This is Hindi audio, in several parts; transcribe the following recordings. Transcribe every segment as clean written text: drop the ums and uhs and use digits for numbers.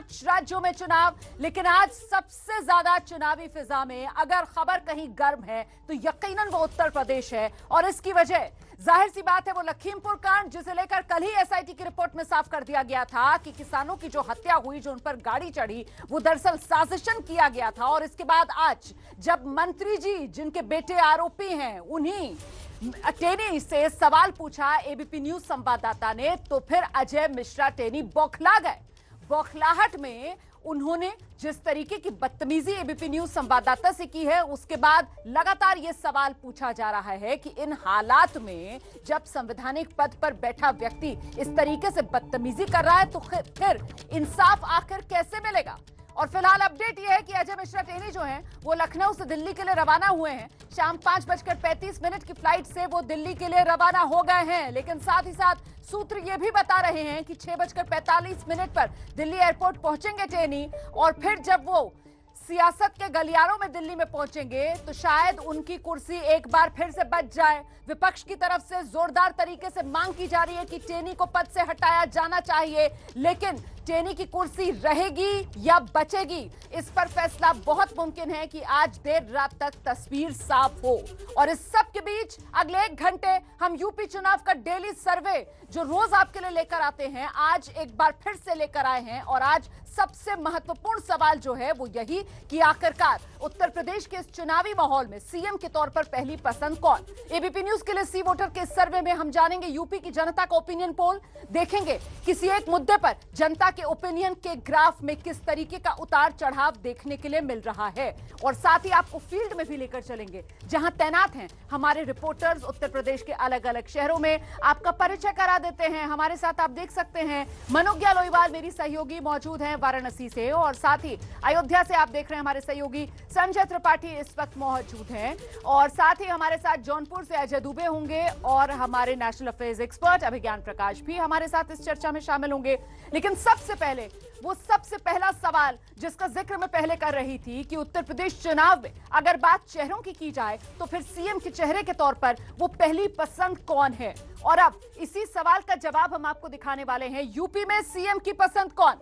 पांच राज्यों में चुनाव, लेकिन आज सबसे ज्यादा चुनावी फिजा में अगर खबर कहीं गर्म है तो यकीनन वो उत्तर प्रदेश है। और इसकी वजह जाहिर सी बात है वो लखीमपुर कांड, जिसे लेकर कल ही एसआईटी की रिपोर्ट में साफ कर दिया गया था कि किसानों की जो हत्या हुई, जो उन पर गाड़ी चढ़ी, वो दरअसल साजिशन किया गया था। और इसके बाद आज जब मंत्री जी, जिनके बेटे आरोपी हैं, उन्हीं टेनी से सवाल पूछा एबीपी न्यूज संवाददाता ने, तो फिर अजय मिश्रा टेनी बौखला गए। बौखलाहट में उन्होंने जिस तरीके की बदतमीजी एबीपी न्यूज संवाददाता से की है, उसके बाद लगातार यह सवाल पूछा जा रहा है कि इन हालात में जब संवैधानिक पद पर बैठा व्यक्ति इस तरीके से बदतमीजी कर रहा है तो फिर इंसाफ आखिर कैसे मिलेगा। और फिलहाल अपडेट यह है कि अजय मिश्रा टेनी जो हैं वो लखनऊ से दिल्ली के लिए रवाना हुए हैं। शाम 5:35 की फ्लाइट से वो दिल्ली के लिए रवाना हो गए हैं। लेकिन साथ ही साथ सूत्र ये भी बता रहे हैं कि 6:45 पर दिल्ली एयरपोर्ट पहुंचेंगे टेनी, और फिर जब वो सियासत के गलियारों में दिल्ली में पहुंचेंगे तो शायद उनकी कुर्सी एक बार फिर से बच जाए। विपक्ष की तरफ से जोरदार तरीके से मांग की जा रही है कि टेनी को पद से हटाया जाना चाहिए, लेकिन टेनी की कुर्सी रहेगी या बचेगी, इस पर फैसला बहुत मुमकिन है कि आज देर रात तक तस्वीर साफ हो। और इस सब के बीच अगले 1 घंटे हम यूपी चुनाव का डेली सर्वे जो रोज आपके लिए लेकर आते हैं, आज एक बार फिर से लेकर आए हैं। और आज सबसे महत्वपूर्ण सवाल जो है वो यही कि आखिरकार उत्तर प्रदेश के इस चुनावी माहौल में सीएम के तौर पर पहली पसंद कौन। एबीपी न्यूज के लिए सी वोटर के सर्वे में हम जानेंगे यूपी की जनता का ओपिनियन पोल, देखेंगे किसी एक मुद्दे पर जनता के ओपिनियन के ग्राफ में किस तरीके का उतार चढ़ाव देखने के लिए मिल रहा है। और साथ ही आपको फील्ड में भी लेकर चलेंगे जहां तैनात हैं हमारे रिपोर्टर्स उत्तर प्रदेश के अलग अलग शहरों में। आपका परिचय करा देते हैं, हमारे साथ आप देख सकते हैं मनोज्ञा लोईवाल मेरी सहयोगी मौजूद हैं वाराणसी से, और साथ ही अयोध्या से आप देख रहे हैं हमारे सहयोगी संजय त्रिपाठी इस वक्त मौजूद हैं, और साथ ही हमारे साथ जौनपुर से अजय दुबे होंगे, और हमारे नेशनल अफेयर्स एक्सपर्ट अभिज्ञान प्रकाश भी हमारे साथ इस चर्चा में शामिल होंगे। लेकिन सबसे पहले वो सबसे पहला सवाल जिसका जिक्र मैं पहले कर रही थी कि उत्तर प्रदेश चुनाव में अगर बात चेहरों की की जाए तो फिर सीएम के चेहरे के तौर पर वो पहली पसंद कौन है। और अब इसी सवाल का जवाब हम आपको दिखाने वाले हैं। यूपी में सीएम की पसंद कौन,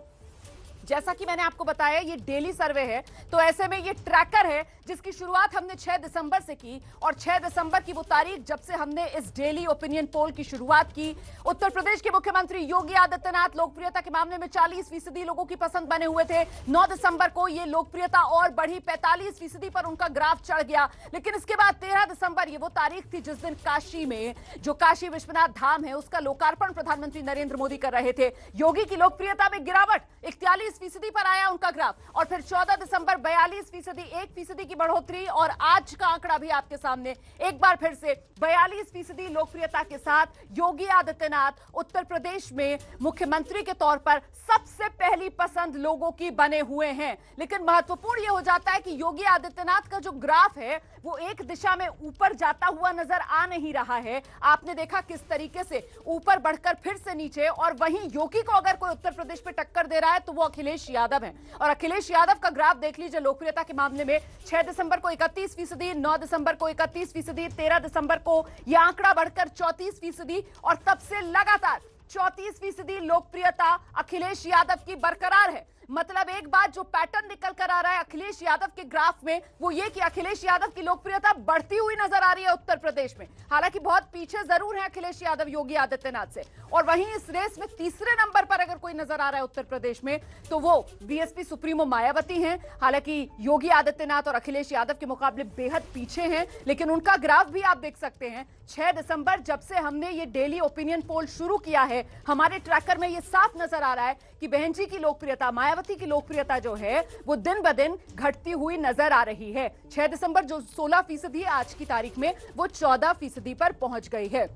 जैसा कि मैंने आपको बताया ये डेली सर्वे है, तो ऐसे में ये ट्रैकर है जिसकी शुरुआत हमने 6 दिसंबर से की, और 6 दिसंबर की वो तारीख जब से हमने इस डेली ओपिनियन पोल की शुरुआत की। उत्तर प्रदेश के मुख्यमंत्री योगी आदित्यनाथ लोकप्रियता के मामले में 40% लोगों की पसंद बने हुए थे। 9 दिसंबर को ये लोकप्रियता और बढ़ी, 45% पर उनका ग्राफ चढ़ गया। लेकिन इसके बाद 13 दिसंबर ये वो तारीख थी जिस दिन काशी में जो काशी विश्वनाथ धाम है उसका लोकार्पण प्रधानमंत्री नरेंद्र मोदी कर रहे थे। योगी की लोकप्रियता में गिरावट, 41% पर आया उनका ग्राफ, और फिर 14 दिसंबर 42%, 1% की बढ़ोतरी, और आज का आंकड़ा भी आपके सामने एक बार फिर से 42% लोकप्रियता के साथ योगी आदित्यनाथ उत्तर प्रदेश में मुख्यमंत्री के तौर पर सबसे पहली पसंद लोगों की बने हुए हैं। लेकिन महत्वपूर्ण यह हो जाता है कि योगी आदित्यनाथ का जो ग्राफ है वो एक दिशा में ऊपर जाता हुआ नजर आ नहीं रहा है। आपने देखा किस तरीके से ऊपर बढ़कर फिर से नीचे, और वहीं योगी को अगर कोई उत्तर प्रदेश में टक्कर दे रहा है तो वो अखिलेश यादव है। और अखिलेश यादव का ग्राफ देख लीजिए लोकप्रियता के मामले में 6 दिसंबर को 31%, 9 दिसंबर को 31%, 13 दिसंबर को यह आंकड़ा बढ़कर 34%, और तब से लगातार 34% लोकप्रियता अखिलेश यादव की बरकरार है। मतलब एक बात जो पैटर्न निकल कर आ रहा है अखिलेश यादव के ग्राफ में वो ये कि अखिलेश यादव की लोकप्रियता बढ़ती हुई नजर आ रही है उत्तर प्रदेश में। हालांकि बहुत पीछे जरूर है अखिलेश यादव योगी आदित्यनाथ से। और वहीं इस रेस में तीसरे नंबर पर अगर कोई नजर आ रहा है उत्तर प्रदेश में तो वो बीएसपी सुप्रीमो मायावती हैं। हालांकि योगी आदित्यनाथ और अखिलेश यादव के मुकाबले बेहद पीछे हैं, लेकिन उनका ग्राफ भी आप देख सकते हैं। 6 दिसंबर जब से हमने ये डेली ओपिनियन पोल शुरू किया है, हमारे ट्रैकर में ये साफ नजर आ रहा है कि बहन जी की लोकप्रियता, मायावती की लोकप्रियता जो है वो दिन ब दिन घटती हुई नजर आ रही है। 6 दिसंबर जो 16% आज की तारीख में वो 14% पर पहुंच गई है।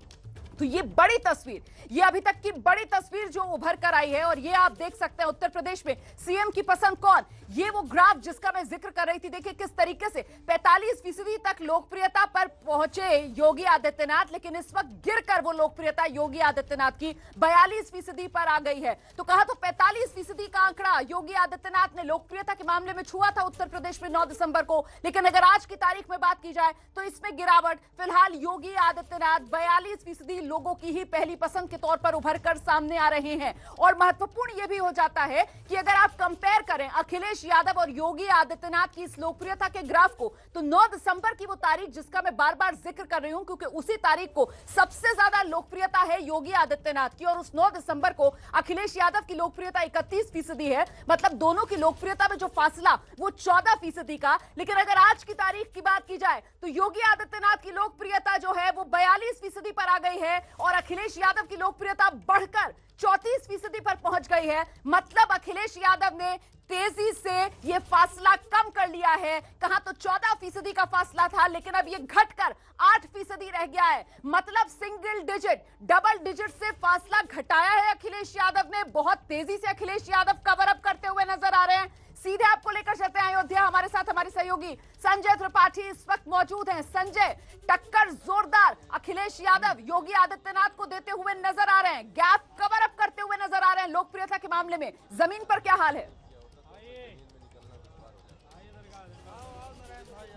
तो ये बड़ी तस्वीर, ये अभी तक की बड़ी तस्वीर जो उभर कर आई है, और ये आप देख सकते हैं उत्तर प्रदेश में सीएम की पसंद कौन। ये वो ग्राफ जिसका मैं जिक्र कर रही थी, देखिए किस तरीके से 45% तक लोकप्रियता पर पहुंचे योगी आदित्यनाथ, लेकिन इस वक्त गिरकर वो लोकप्रियता योगी आदित्यनाथ की 42% पर आ गई है। तो कहा तो 45% का आंकड़ा योगी आदित्यनाथ ने लोकप्रियता के मामले में छुआ था उत्तर प्रदेश में 9 दिसंबर को, लेकिन अगर आज की तारीख में बात की जाए तो इसमें गिरावट, फिलहाल योगी आदित्यनाथ 42% लोगों की ही पहली पसंद के तौर पर उभर कर सामने आ रहे हैं। और महत्वपूर्ण यह भी हो जाता है कि अगर आप कंपेयर करें अखिलेश यादव और योगी आदित्यनाथ की इस लोकप्रियता के ग्राफ को, तो 9 दिसंबर की वो तारीख जिसका मैं बार बार जिक्र कर रही हूं, क्योंकि उसी तारीख को सबसे ज्यादा लोकप्रियता है योगी आदित्यनाथ की, और उस 9 दिसंबर को अखिलेश यादव की लोकप्रियता 31% है। मतलब दोनों की लोकप्रियता में जो फासला वो 14% का। लेकिन अगर आज की तारीख की बात की जाए तो योगी आदित्यनाथ की लोकप्रियता जो है वो 42% पर आ गई है और अखिलेश यादव की लोकप्रियता बढ़कर 34% पर पहुंच गई है। मतलब अखिलेश यादव ने तेजी से यह फासला कम कर लिया है। कहां तो 14% का फासला था, लेकिन अब यह घटकर 8% रह गया है। मतलब सिंगल डिजिट, डबल डिजिट से फासला घटाया है अखिलेश यादव ने। बहुत तेजी से अखिलेश यादव कवर अप करते हुए नजर आ रहे हैं। सीधे आपको लेकर चलते हैं अयोध्या। हमारे साथ हमारे सहयोगी संजय त्रिपाठी इस वक्त मौजूद हैं। संजय, टक्कर जोरदार अखिलेश यादव योगी आदित्यनाथ को देते हुए नजर आ रहे हैं, गैप कवर अप करते हुए नजर आ रहे हैं लोकप्रियता के मामले में। जमीन पर क्या हाल है?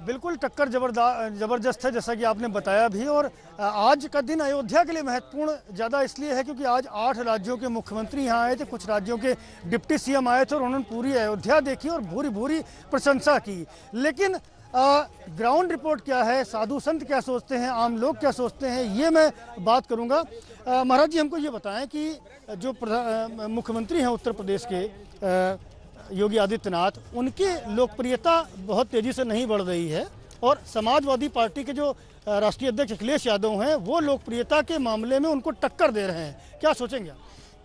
बिल्कुल टक्कर जबरदस्त है, जैसा कि आपने बताया भी। और आज का दिन अयोध्या के लिए महत्वपूर्ण ज़्यादा इसलिए है क्योंकि आज 8 राज्यों के मुख्यमंत्री यहाँ आए थे, कुछ राज्यों के डिप्टी सीएम आए थे और उन्होंने पूरी अयोध्या देखी और भूरी भूरी प्रशंसा की। लेकिन ग्राउंड रिपोर्ट क्या है, साधु संत क्या सोचते हैं, आम लोग क्या सोचते हैं, ये मैं बात करूँगा। महाराज जी, हमको ये बताएं कि जो मुख्यमंत्री हैं उत्तर प्रदेश के योगी आदित्यनाथ, उनकी लोकप्रियता बहुत तेजी से नहीं बढ़ रही है और समाजवादी पार्टी के जो राष्ट्रीय अध्यक्ष अखिलेश यादव हैं वो लोकप्रियता के मामले में उनको टक्कर दे रहे हैं। क्या सोचेंगे आप?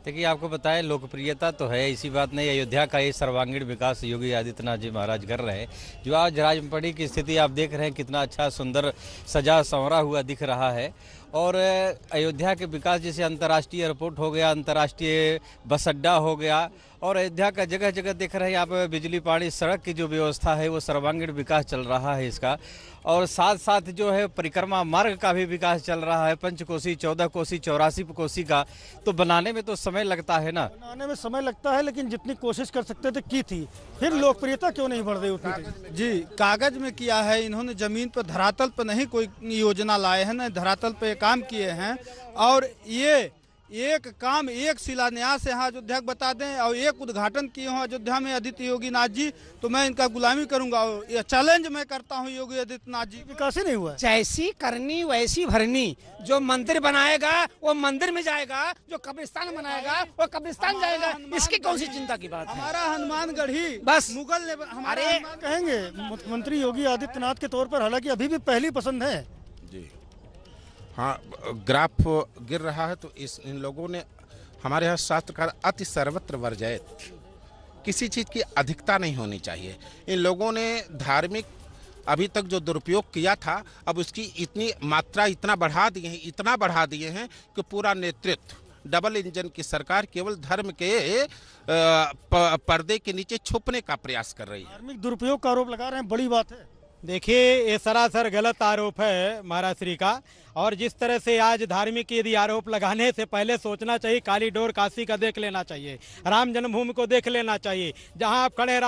देखिए, आपको बताएं, लोकप्रियता तो है, इसी बात नहीं। अयोध्या का ये सर्वांगीण विकास योगी आदित्यनाथ जी महाराज कर रहे हैं। जो आज राजमपड़ी की स्थिति आप देख रहे हैं, कितना अच्छा सुंदर सजा संवरा हुआ दिख रहा है। और अयोध्या के विकास, जैसे अंतर्राष्ट्रीय एयरपोर्ट हो गया, अंतर्राष्ट्रीय बस अड्डा हो गया, और अयोध्या का जगह जगह देख रहे हैं यहाँ पे बिजली पानी सड़क की जो व्यवस्था है वो सर्वांगीण विकास चल रहा है इसका। और साथ साथ जो है परिक्रमा मार्ग का भी विकास चल रहा है, 5 कोसी, 14 कोसी, 84 कोसी का। तो बनाने में तो समय लगता है ना, बनाने में समय लगता है, लेकिन जितनी कोशिश कर सकते थे की थी। फिर लोकप्रियता क्यों नहीं बढ़ रही उतनी? जी, कागज में किया है इन्होंने, जमीन पर धरातल पर नहीं कोई योजना लाए हैं, न धरातल पे काम किए हैं। और ये एक काम, एक शिलान्यास यहाँ अयोध्या बता दें और एक उद्घाटन किए हों अयोध्या में आदित्य योगी नाथ जी, तो मैं इनका गुलामी करूंगा। ये चैलेंज मैं करता हूँ योगी आदित्यनाथ जी। विकास ही नहीं हुआ है। जैसी करनी वैसी भरनी। जो मंदिर बनाएगा वो मंदिर में जाएगा, जो कब्रिस्तान बनाएगा वो कब्रिस्तान जाएगा। इसकी कौन सी चिंता की बात है? हमारा हनुमानगढ़ी बस मुगल ने हमारे कहेंगे मुख्यमंत्री योगी आदित्यनाथ के तौर पर, हालांकि अभी भी पहली पसंद है। जी हाँ, ग्राफ गिर रहा है तो इन लोगों ने, हमारे यहाँ शास्त्रकार अति सर्वत्र वर्जयत, किसी चीज़ की अधिकता नहीं होनी चाहिए। इन लोगों ने धार्मिक अभी तक जो दुरुपयोग किया था, अब उसकी इतनी मात्रा इतना बढ़ा दिए हैं कि पूरा नेतृत्व, डबल इंजन की सरकार केवल धर्म के पर्दे के नीचे छुपने का प्रयास कर रही है। धार्मिक दुरुपयोग का आरोप लगा रहे हैं, बड़ी बात है। देखिए, ये सरासर गलत आरोप है महाराज श्री का। और जिस तरह से आज धार्मिक यदि आरोप लगाने से पहले सोचना चाहिए, कालीडोर काशी का देख लेना चाहिए, राम जन्मभूमि को देख लेना चाहिए, जहां आप खड़े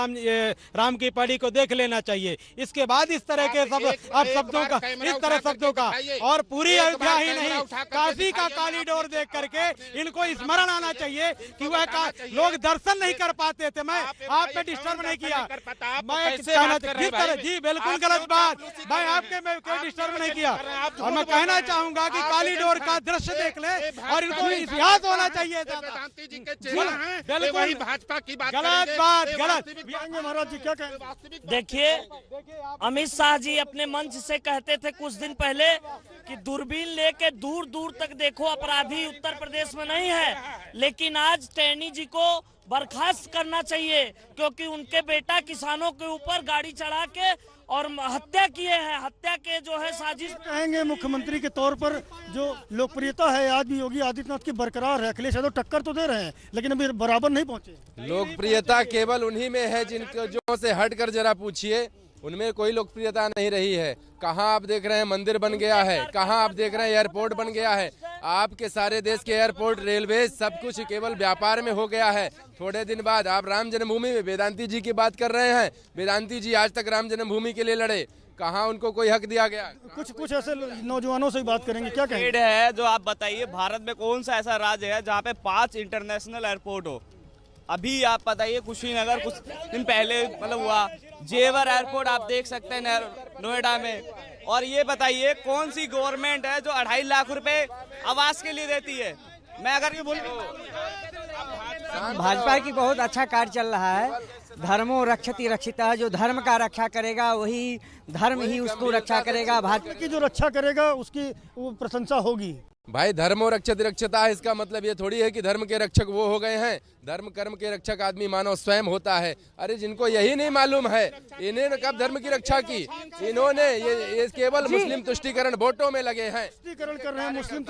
राम की पड़ी को देख लेना चाहिए। इसके बाद इस तरह के शब्दों का, इस तरह शब्दों का, और पूरी अयोध्या ही नहीं, काशी का कालीडोर देख करके इनको स्मरण आना चाहिए कि वह लोग दर्शन नहीं कर पाते थे। मैं आप पे डिस्टर्ब नहीं किया, मैं जी बिल्कुल गलत बात, मैं आपके डिस्टर्ब नहीं किया। और मैं कहना चाहूंगा कि कालीडोर का दृश्य देख ले और इनको इतिहास होना चाहिए। वही भाजपा की बात, गलत बात, गलत। महाराज जी क्या कहें? देखिए, अमित शाह जी अपने मंच से कहते थे कुछ दिन पहले कि दूरबीन लेके दूर दूर तक देखो, अपराधी उत्तर प्रदेश में नहीं है। लेकिन आज टैनी जी को बर्खास्त करना चाहिए, क्योंकि उनके बेटा किसानों के ऊपर गाड़ी चढ़ा के और हत्या किए हैं। हत्या के जो है साजिश। कहेंगे मुख्यमंत्री के तौर पर जो लोकप्रियता है आज भी योगी आदित्यनाथ की बरकरार है। अखिलेश यादव टक्कर तो दे रहे हैं, लेकिन अभी बराबर नहीं पहुंचे। लोकप्रियता केवल उन्हीं में है जिनको जो से हट कर जरा पूछिए, उनमें कोई लोकप्रियता नहीं रही है। कहाँ आप देख रहे हैं मंदिर बन गया है, कहाँ आप देख रहे हैं एयरपोर्ट बन गया है। आपके सारे देश के एयरपोर्ट, रेलवे, सब कुछ केवल व्यापार में हो गया है। थोड़े दिन बाद आप राम जन्मभूमि में वेदांती जी की बात कर रहे हैं। वेदांती जी आज तक राम जन्मभूमि के लिए लड़े, कहाँ उनको कोई हक दिया गया? कुछ ऐसे नौजवानों से ही बात करेंगे, क्या कहेंगे? है जो आप बताइए, भारत में कौन सा ऐसा राज्य है जहाँ पे 5 इंटरनेशनल एयरपोर्ट हो? अभी आप बताइए, कुशीनगर कुछ दिन पहले मतलब हुआ, जेवर एयरपोर्ट आप देख सकते हैं नोएडा में। और ये बताइए कौन सी गवर्नमेंट है जो 2.5 लाख रुपए आवास के लिए देती है? मैं अगर ये बोलूं, भाजपा की बहुत अच्छा कार्य चल रहा है। धर्मो रक्षति रक्षिता, जो धर्म का रक्षा करेगा वही धर्म ही उसको रक्षा करेगा। भाजपा की जो रक्षा करेगा उसकी वो प्रशंसा होगी। भाई धर्मो रक्षति रक्षता है, इसका मतलब ये थोड़ी है कि धर्म के रक्षक वो हो गए हैं। धर्म कर्म के रक्षक आदमी मानव स्वयं होता है। अरे जिनको यही नहीं मालूम है, इन्होंने कब धर्म की रक्षा की? इन्होंने ये केवल मुस्लिम तुष्टीकरण वोटों में लगे हैं। तुष्टीकरण कर रहे हैं, मुस्लिम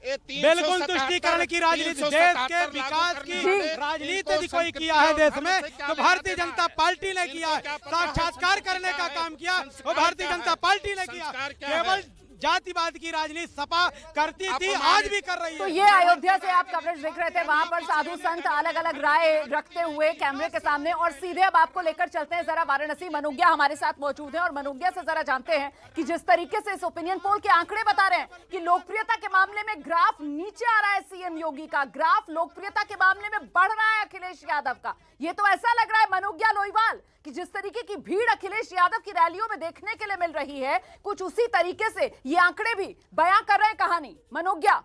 बिल्कुल तुष्टीकरण की राजनीति, देश के विकास की राजनीति कोई किया है देश में तो भारतीय जनता पार्टी ने किया है। साक्षात्कार करने का काम किया वो भारतीय जनता पार्टी ने किया। केवल जातिवाद की राजनीति सपा करती थी, आज भी कर रही है। तो ये अयोध्या से आप कवरेज देख रहे थे, वहां पर साधु संत अलग अलग राय रखते हुए कैमरे के सामने। और सीधे अब आपको लेकर चलते हैं जरा वाराणसी। मनोज्ञा हमारे साथ मौजूद हैं और मनोज्ञा से जरा जानते हैं कि जिस तरीके से इस ओपिनियन पोल के आंकड़े बता रहे हैं कि लोकप्रियता के मामले में ग्राफ नीचे आ रहा है, सीएम योगी का ग्राफ लोकप्रियता के मामले में बढ़ रहा है अखिलेश यादव का। ये तो ऐसा लग रहा है मनोज्ञा लोईवाल कि जिस तरीके की भीड़ अखिलेश यादव की रैलियों में देखने के लिए मिल रही है, कुछ उसी तरीके से ये आंकड़े भी बयां कर रहे हैं कहानी। मनोज्ञा,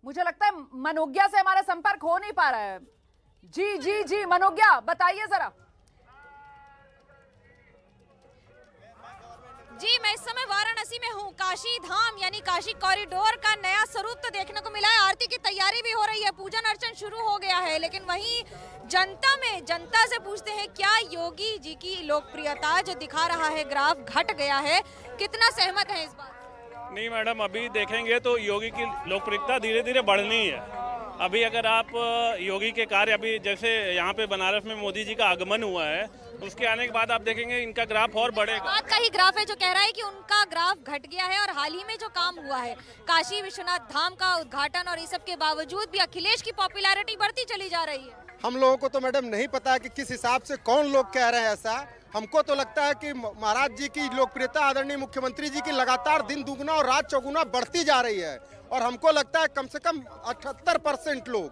मुझे लगता है मनोज्ञा से हमारा संपर्क हो नहीं पा रहा है। जी मनोज्ञा बताइए जरा। जी, मैं इस समय वाराणसी में हूँ। काशी धाम यानी काशी कॉरिडोर का नया स्वरूप तो देखने को मिला है। आरती की तैयारी भी हो रही है, पूजन अर्चन शुरू हो गया है। लेकिन वहीं जनता से पूछते हैं क्या योगी जी की लोकप्रियता जो दिखा रहा है ग्राफ घट गया है, कितना सहमत है इस बात? नहीं मैडम, अभी देखेंगे तो योगी की लोकप्रियता धीरे धीरे बढ़नी है। अभी अगर आप योगी के कार्य, अभी जैसे यहाँ पे बनारस में मोदी जी का आगमन हुआ है, उसके आने के बाद आप देखेंगे इनका ग्राफ और बढ़ेगा। बात का ही ग्राफ है जो कह रहा है कि उनका ग्राफ घट गया है। और हाल ही में जो काम हुआ है, काशी विश्वनाथ धाम का उद्घाटन और इस सब के बावजूद भी अखिलेश की पॉपुलैरिटी बढ़ती चली जा रही है। हम लोगों को तो मैडम नहीं पता कि किस हिसाब से कौन लोग कह रहे हैं ऐसा। हमको तो लगता है कि महाराज जी की लोकप्रियता आदरणीय मुख्यमंत्री जी की लगातार दिन दुगुना और रात चौगुना बढ़ती जा रही है। और हमको लगता है कम से कम 78% लोग,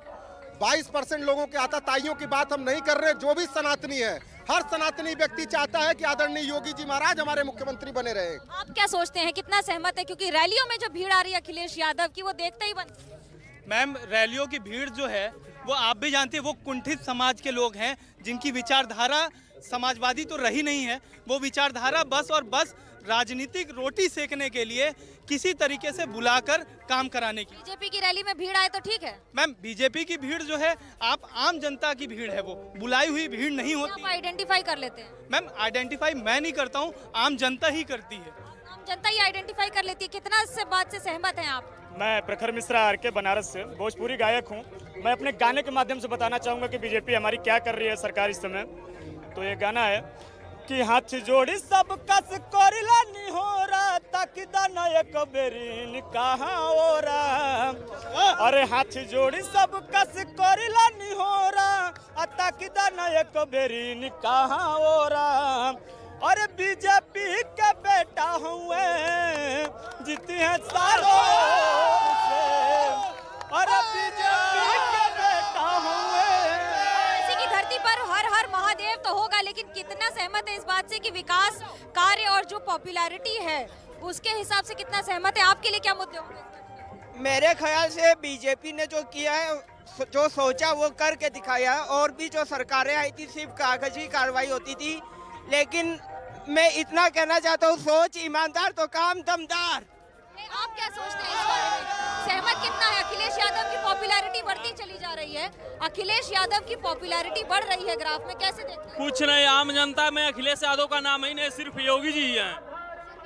22% लोगों के आताताइयों की बात हम नहीं कर रहे, जो भी सनातनी है, हर सनातनी व्यक्ति चाहता है कि आदरणीय योगी जी महाराज हमारे मुख्यमंत्री बने रहे। आप क्या सोचते हैं, कितना सहमत है? क्योंकि रैलियों में जो भीड़ आ रही है अखिलेश यादव की, वो देखते ही मैम, रैलियों की भीड़ जो है वो आप भी जानती है, वो कुंठित समाज के लोग हैं जिनकी विचारधारा समाजवादी तो रही नहीं है। वो विचारधारा बस और बस राजनीतिक रोटी सेकने के लिए किसी तरीके से बुलाकर काम कराने की। बीजेपी की रैली में भीड़ आए तो ठीक है मैम, बीजेपी की भीड़ जो है आप आम जनता की भीड़ है, वो बुलाई हुई भीड़ नहीं होती। आप आइडेंटिफाई कर लेते हैं? मैम, आइडेंटिफाई मैं नहीं करता हूँ, आम जनता ही करती है। आम जनता ही आइडेंटिफाई कर लेती है। कितना इस बात से सहमत हैं आप? मैं प्रखर मिश्रा आर.के. बनारस से भोजपुरी गायक हूँ। मैं अपने गाने के माध्यम से बताना चाहूँगा कि बीजेपी हमारी क्या कर रही है सरकार इस समय। तो ये गाना है कि हाथ जोड़ी सब कस कोरिला निहोरा तकदा न एक बेरी कहाँ ओरा। अरे हाथ जोड़ी सब कस कोरिला निहोरा तकदा न एक बेरी कहाँ ओरा। अरे बीजेपी के बेटा हुए जीती है सालों से। अरे बीजेपी के बेटा हुए। इसी की धरती पर हर हर महादेव तो होगा, लेकिन कितना सहमत है इस बात से कि विकास कार्य और जो पॉपुलैरिटी है उसके हिसाब से कितना सहमत है? आपके लिए क्या मुद्दे होंगे? मेरे ख्याल से बीजेपी ने जो किया है, जो सोचा वो करके दिखाया है। और भी जो सरकारें आई थी सिर्फ कागजी कार्रवाई होती थी, लेकिन मैं इतना कहना चाहता हूँ, सोच ईमानदार तो काम दमदार। आप क्या सोचते हैं इस बारे में? सहमत कितना है? अखिलेश यादव की पॉपुलैरिटी बढ़ती चली जा रही है। अखिलेश यादव की पॉपुलैरिटी बढ़ रही है ग्राफ में, कैसे देखते हैं? कुछ नहीं, आम जनता में अखिलेश यादव का नाम ही नहीं, सिर्फ योगी जी हैं।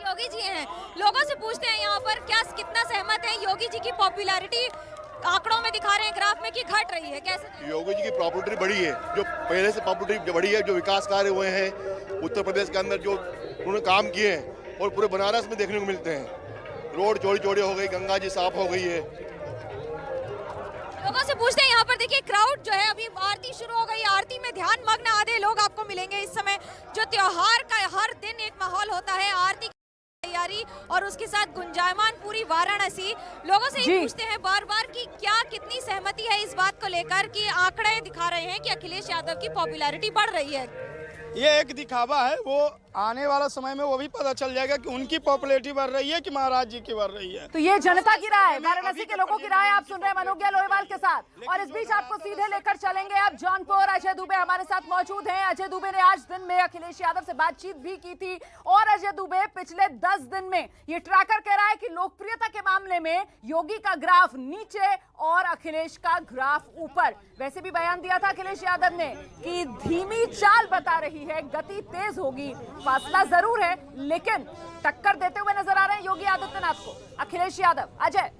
योगी जी हैं। लोगों से पूछते हैं यहाँ पर क्या कितना सहमत है? योगी जी की पॉपुलैरिटी आंकड़ों में दिखा रहे हैं ग्राफ में कि घट रही है, कैसे? योगी जी की पॉपुलैरिटी बढ़ी है, जो पहले से पॉपुलैरिटी बढ़ी है। जो विकास कार्य हुए हैं उत्तर प्रदेश के अंदर, जो उन्होंने काम किए हैं और पूरे बनारस में देखने को मिलते हैं। रोड चौड़ी चौड़ी हो गई, गंगा जी साफ हो गई है। लोगों से पूछते हैं यहाँ पर, देखिए क्राउड जो है, अभी आरती शुरू हो गई, आरती में ध्यान मग्न आधे लोग आप आपको मिलेंगे। इस समय जो त्योहार का हर दिन एक माहौल होता है, आरती तैयारी और उसके साथ गुंजायमान पूरी वाराणसी। लोगों से ये पूछते हैं बार बार कि क्या कितनी सहमति है इस बात को लेकर कि आंकड़े दिखा रहे हैं कि अखिलेश यादव की पॉपुलैरिटी बढ़ रही है। ये एक दिखावा है, वो आने वाला समय में वो भी पता चल जाएगा कि उनकी पॉपुलैरिटी बढ़ रही है कि महाराज जी की बढ़ रही है। तो ये जनता की राय, वाराणसी के लोगों की राय आप सुन रहे हैं मनोज्ञा लोहेवाल के साथ। और इस बीच आपको सीधे लेकर चलेंगे अब जौनपुर। अजय दुबे हमारे साथ मौजूद हैं। अजय दुबे ने आज दिन में अखिलेश यादव से बातचीत भी की थी और अजय दुबे पिछले 10 दिन में ये ट्रैकर कह रहा है कि लोकप्रियता के मामले में योगी का ग्राफ नीचे और अखिलेश का ग्राफ ऊपर। वैसे भी बयान दिया था अखिलेश यादव ने कि धीमी चाल बता रही है, गति तेज होगी, फासला जरूर है लेकिन टक्कर देते हुए नजर आ रहे हैं योगी आदित्यनाथ को अखिलेश यादव। अजय,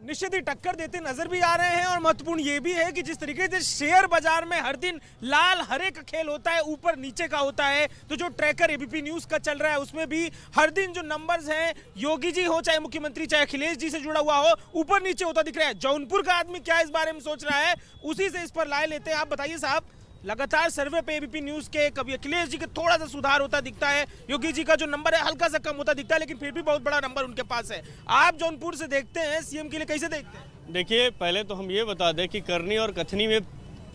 निश्चित ही टक्कर देते नजर भी आ रहे हैं और महत्वपूर्ण ये भी है कि जिस तरीके से शेयर बाजार में हर दिन लाल हरे का खेल होता है, ऊपर नीचे का होता है, तो जो ट्रैकर एबीपी न्यूज का चल रहा है उसमें भी हर दिन जो नंबर्स हैं, योगी जी हो चाहे मुख्यमंत्री चाहे अखिलेश जी से जुड़ा हुआ हो, ऊपर नीचे होता दिख रहा है। जौनपुर का आदमी क्या इस बारे में सोच रहा है, उसी से इस पर लाए लेते हैं। आप बताइए साहब, लगातार सर्वे पे एबीपी न्यूज के कभी अखिलेश जी के थोड़ा सा सुधार होता दिखता है, योगी जी का जो नंबर है हल्का सा कम होता दिखता है, लेकिन फिर भी बहुत बड़ा नंबर उनके पास है। आप जौनपुर से देखते हैं, सीएम के लिए कैसे देखते हैं? देखिए, पहले तो हम ये बता दें कि करनी और कथनी में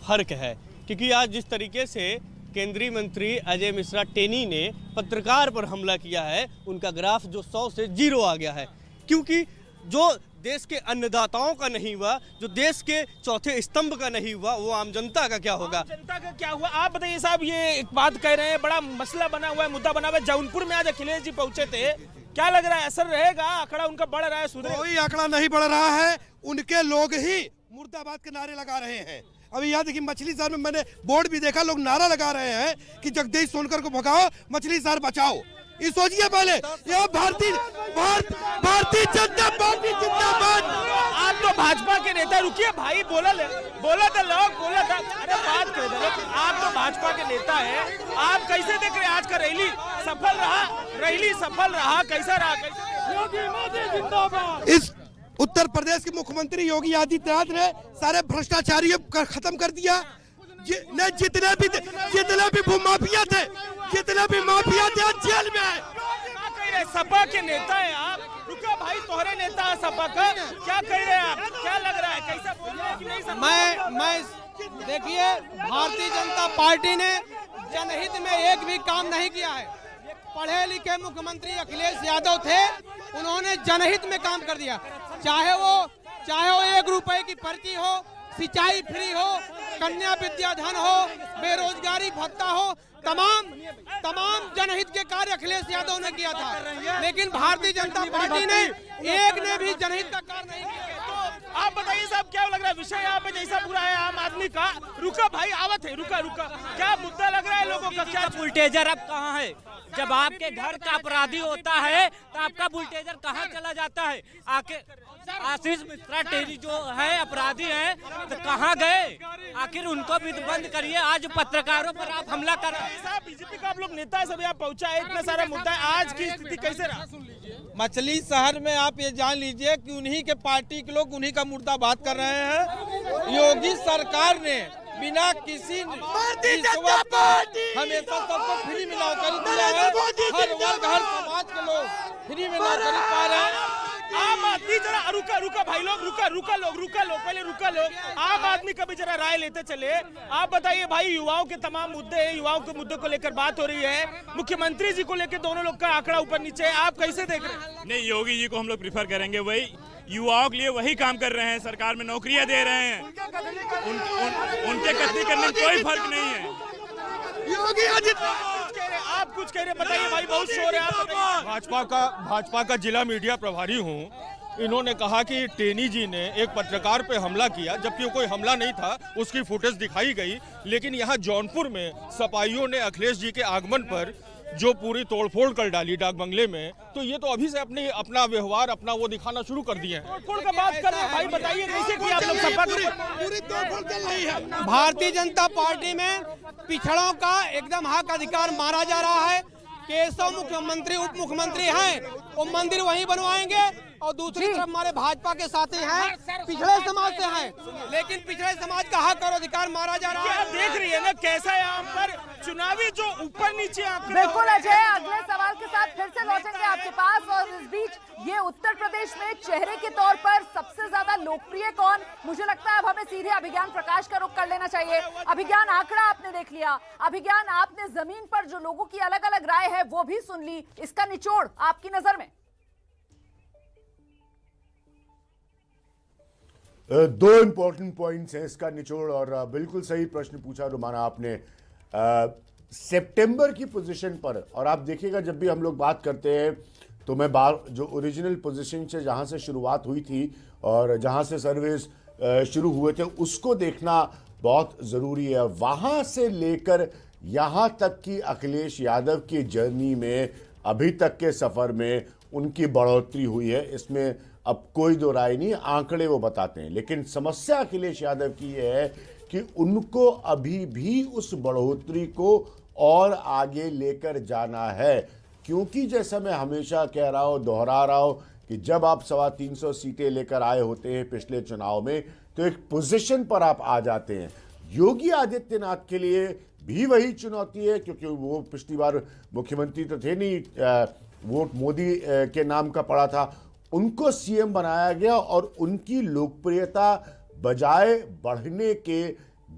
फर्क है, क्योंकि आज जिस तरीके से केंद्रीय मंत्री अजय मिश्रा टेनी ने पत्रकार पर हमला किया है, उनका ग्राफ जो 100 से 0 आ गया है, क्योंकि जो देश के अन्नदाताओं का नहीं हुआ, जो देश के चौथे स्तंभ का नहीं हुआ, वो आम जनता का क्या होगा? जनता का क्या हुआ? आप बताइए साहब, ये एक बात कह रहे हैं, बड़ा मसला बना हुआ है, मुद्दा बना हुआ है। जौनपुर में आज अखिलेश जी पहुंचे थे, क्या लग रहा है असर रहेगा? आंकड़ा उनका बढ़ रहा है, सुधरे? कोई आंकड़ा नहीं बढ़ रहा है, उनके लोग ही मुर्दाबाद के नारे लगा रहे हैं। अभी याद देखिए, मछली शहर में मैंने बोर्ड भी देखा, लोग नारा लगा रहे हैं कि जगदीश सोनकर को भगाओ, मछली शहर बचाओ। ये सोचिए पहले, यह भारतीय जनता पार्टी जिंदाबाद। आप तो भाजपा के नेता, रुकिए भाई, बोला था लोग, बोला था, अरे बात कर दो। आप तो भाजपा के नेता हैं, आप कैसे देख रहे हैं आज का रैली? सफल रहा, कैसा रहा? इस उत्तर प्रदेश के मुख्यमंत्री योगी आदित्यनाथ ने सारे भ्रष्टाचारियों को खत्म कर दिया। जितने भी भूमाफिया थे, जेल में है। सपा के नेता है आप, रुका भाई, तोहरे नेता है सपा का, क्या कह रहे हैं आप? क्या लग रहा है, कैसा बोल रहे हैं कि नहीं? मैं देखिए, भारतीय जनता पार्टी ने जनहित में एक भी काम नहीं किया है। पढ़े लिखे मुख्यमंत्री अखिलेश यादव थे, उन्होंने जनहित में काम कर दिया। चाहे वो 1 रुपए की पर्ची हो, सिंचाई फ्री हो, कन्या विद्याधन हो, बेरोजगारी भत्ता हो, तमाम जनहित के कार्य अखिलेश यादव ने किया था, लेकिन भारतीय जनता पार्टी ने एक ने भी जनहित का कार्य नहीं किया। तो आप बताइए साहब, क्या लग रहा है विषय यहाँ पे जैसा पूरा है आम आदमी का? रुका भाई, आवत है, रुका, क्या मुद्दा लग रहा है लोगों का? क्या बुलटेजर अब कहाँ है? जब आपके घर का अपराधी होता है तो आपका बुलटेजर कहाँ चला जाता है? आशीष मिश्रा टेरी जो है अपराधी हैं, तो कहाँ गए? आखिर उनको भी बंद करिए। आज पत्रकारों पर आप हमला कर रहे हैं। साहब, बीजेपी का आप लोग नेता है, सब यहाँ पहुंचा है, इतना सारा मुद्दा है, आज की स्थिति कैसे रहा? मछली शहर में आप ये जान लीजिए कि उन्हीं के पार्टी के लोग उन्हीं का मुर्दाबाद कर रहे हैं। योगी सरकार ने बिना किसी हमेशा सबको फ्री में नौकरी दिया है, हर वर्ग हर समाज के लोग फ्री में नौकरी पा रहे हैं। आम आदमी जरा रुका भाई लोग, रुका लोग, आम आदमी का भी जरा राय लेते चले। आप बताइए भाई, युवाओं के तमाम मुद्दे हैं, युवाओं के मुद्दों को लेकर बात हो रही है, मुख्यमंत्री जी को लेकर दोनों लोग का आंकड़ा ऊपर नीचे है, आप कैसे देख रहे हैं? नहीं, योगी जी को हम लोग प्रिफर करेंगे, वही युवाओं के लिए वही काम कर रहे हैं, सरकार में नौकरियां दे रहे हैं, उनके कथनी करने में कोई फर्क नहीं है। योगी आदित्यनाथ आप कुछ कह रहे, बताइए भाई, बहुत शोर है। भाजपा का जिला मीडिया प्रभारी हूँ। इन्होंने कहा कि टेनी जी ने एक पत्रकार पे हमला किया, जबकि कोई हमला नहीं था, उसकी फुटेज दिखाई गई। लेकिन यहाँ जौनपुर में सपाइयों ने अखिलेश जी के आगमन पर जो पूरी तोड़फोड़ कर डाली डाक बंगले में, तो ये तो अभी से अपना व्यवहार वो दिखाना शुरू कर दिए हैं। तोड़फोड़ का बात कर रहे हैं भाई, बताइए कैसे कि आप लोग सपा पूरी तोड़फोड़ चल रही है। भारतीय जनता पार्टी में पिछड़ों का एकदम हक अधिकार मारा जा रहा है। केशव मुख्यमंत्री उप मुख्यमंत्री हैं, वो मंदिर वहीं बनवाएंगे। और दूसरी तरफ हमारे भाजपा के साथी हैं, पिछड़े समाज से हैं, लेकिन पिछड़े समाज का हक और अधिकार मारा जा रहा है। देख रही है ना कैसा यहाँ पर चुनावी जो ऊपर नीचे बिल्कुल अजय, अगले सवाल के साथ फिर से लौटेंगे आपके पास। और इस बीच ये उत्तर प्रदेश में चेहरे के तौर पर सबसे ज्यादा लोकप्रिय कौन, मुझे लगता है अब हमें सीधे अभिज्ञान प्रकाश का रुख कर लेना चाहिए। अभिज्ञान, आंकड़ा आपने देख लिया, अभिज्ञान आपने जमीन पर जो लोगों की अलग अलग राय है वो भी सुन ली, इसका निचोड़ आपकी नजर में? दो इंपॉर्टेंट पॉइंट्स हैं इसका निचोड़, और बिल्कुल सही प्रश्न पूछा रुमाना आपने। सितंबर की पोजीशन पर, और आप देखिएगा जब भी हम लोग बात करते हैं तो मैं जो ओरिजिनल पोजीशन से जहां से शुरुआत हुई थी और जहां से सर्वेस शुरू हुए थे उसको देखना बहुत ज़रूरी है। वहां से लेकर यहां तक कि अखिलेश यादव की जर्नी में अभी तक के सफ़र में उनकी बढ़ोतरी हुई है, इसमें अब कोई दो राय नहीं, आंकड़े वो बताते हैं। लेकिन समस्या अखिलेश यादव की है कि उनको अभी भी उस बढ़ोतरी को और आगे लेकर जाना है, क्योंकि जैसा मैं हमेशा कह रहा हूँ, दोहरा रहा हूँ कि जब आप 325 सीटें लेकर आए होते हैं पिछले चुनाव में तो एक पोजीशन पर आप आ जाते हैं। योगी आदित्यनाथ के लिए भी वही चुनौती है, क्योंकि वो पिछली बार मुख्यमंत्री तो थे नहीं, वोट मोदी के नाम का पड़ा था, उनको सीएम बनाया गया और उनकी लोकप्रियता बजाय बढ़ने के